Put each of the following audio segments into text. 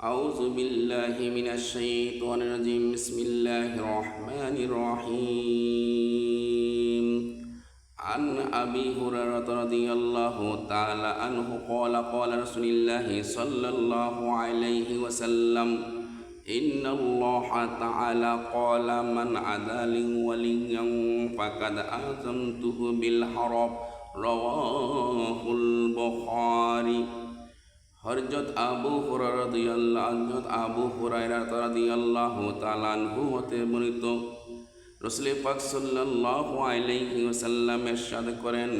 أعوذ بالله من الشيطان الرجيم بسم الله الرحمن الرحيم عن أبي هريرة رضي الله تعالى عنه قال قال رسول الله صلى الله عليه وسلم إن الله تعالى قال من عدا لي وليا فقد آذنته بالحرب رواه البخاري। হযরত আবু হুরায়রা রাদিয়াল্লাহু তাআলা আনহু হতে বর্ণিত রাসূল পাক সাল্লাল্লাহু আলাইহি ওয়াসাল্লাম ইরশাদ করেন,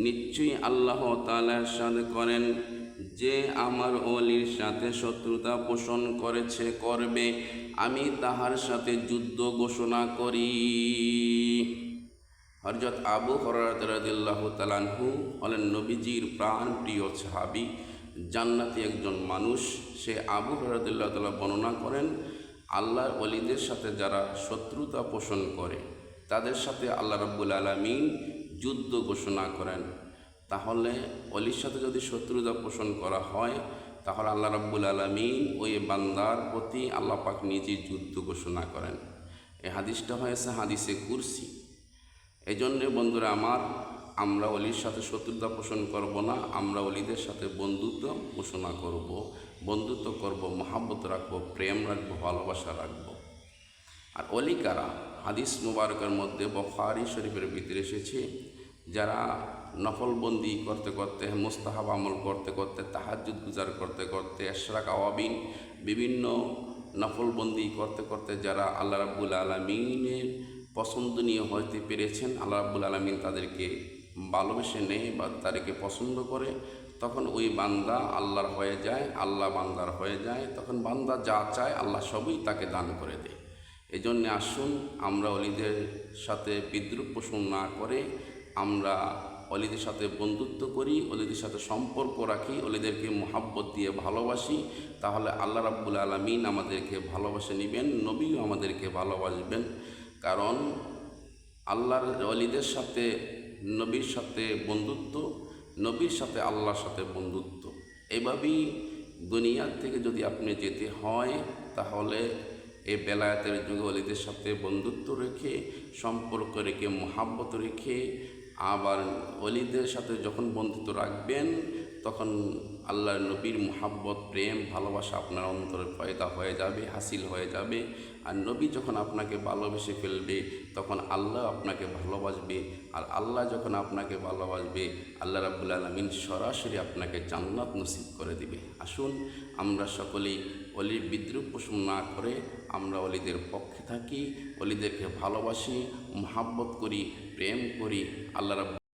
নিশ্চয়ই আল্লাহ তাআলা ইরশাদ করেন, যে আমার ওলির সাথে শত্রুতা পোষণ করবে আমি তাহার সাথে যুদ্ধ ঘোষণা করি। হযরত আবু হুরায়রা রাদিয়াল্লাহু তাআলা আনহু হলেন নবীজির প্রাণপ্রিয় সাহাবী, জান্নাতি একজন মানুষ। সে আবু হুরায়রা রাদিয়াল্লাহু তাআলা বর্ণনা করেন, আল্লাহর ওলিদের সাথে যারা শত্রুতা পোষণ করে তাদের সাথে আল্লাহ রাব্বুল আলামিন যুদ্ধ ঘোষণা করেন। তাহলে ওলির সাথে যদি শত্রুতা পোষণ করা হয় তাহলে আল্লাহ রাব্বুল আলামিন ওই বান্দার প্রতি আল্লাহ পাক নিজে যুদ্ধ ঘোষণা করেন। এই হাদিসটা হয়েছে হাদিসে কুরসি। এই জন্যে বন্ধুরা আমার, আমরা অলির সাথে শত্রুতা পোষণ করব না, আমরা অলিদের সাথে বন্ধুত্ব ঘোষণা করব, বন্ধুত্ব করব, মহাব্বত রাখবো, প্রেম রাখবো, ভালোবাসা রাখবো। আর অলি কারা? হাদিস মুবারকের মধ্যে বুখারী শরীফের ভিতরে এসেছে, যারা নফলবন্দি করতে করতে, মুস্তাহাব আমল করতে করতে, তাহাজ্জুদ গুজার করতে করতে, ইশরাক আওয়াবিন বিভিন্ন নফলবন্দি করতে করতে যারা আল্লাহ রাব্বুল আলামিনের পছন্দনীয় হতে পেরেছেন, আল্লাহ রাব্বুল আলামিন তাদেরকে ভালোবেসে নেয় বা তাদেরকে পছন্দ করে, তখন ওই বান্দা আল্লাহর হয়ে যায়, আল্লাহ বান্দার হয়ে যায়। তখন বান্দা যা চায় আল্লাহ সবই তাকে দান করে দেয়। এই জন্যে আসুন আমরা অলিদের সাথে বিদ্রুপ পোষণ না করে আমরা অলিদের সাথে বন্ধুত্ব করি, অলিদের সাথে সম্পর্ক রাখি, অলিদেরকে মহাব্বত দিয়ে ভালোবাসি। তাহলে আল্লাহ রাব্বুল আলামিন আমাদেরকে ভালোবাসে নেবেন, নবীও আমাদেরকে ভালোবাসবেন। কারণ আল্লাহর অলিদের সাথে নবীর সাথে বন্ধুত্ব, নবীর সাথে আল্লাহর সাথে বন্ধুত্ব। এভাবেই দুনিয়ার থেকে যদি আপনি যেতে হয় তাহলে এই বেলায়েতের যুগে অলিদের সাথে বন্ধুত্ব রেখে, সম্পর্ক রেখে, মহাব্বত রেখে, আবার অলিদের সাথে যখন বন্ধুত্ব রাখবেন তখন আল্লাহর নবীর মহাব্বত, প্রেম, ভালোবাসা আপনার অন্তরে পয়দা হয়ে যাবে, হাসিল হয়ে যাবে। আর নবী যখন আপনাকে ভালোবেসে ফেলবে তখন আল্লাহ আপনাকে ভালোবাসবে। আর আল্লাহ যখন আপনাকে ভালোবাসবে আল্লাহ রাব্বুল আলামিন সরাসরি আপনাকে জান্নাত নসিব করে দিবে। আসুন আমরা সকলেই অলির বিদ্রুপ পোষণ না করে আমরা অলিদের পক্ষে থাকি, অলিদেরকে ভালোবাসি, মহাব্বত করি, প্রেম করি। আল্লাহ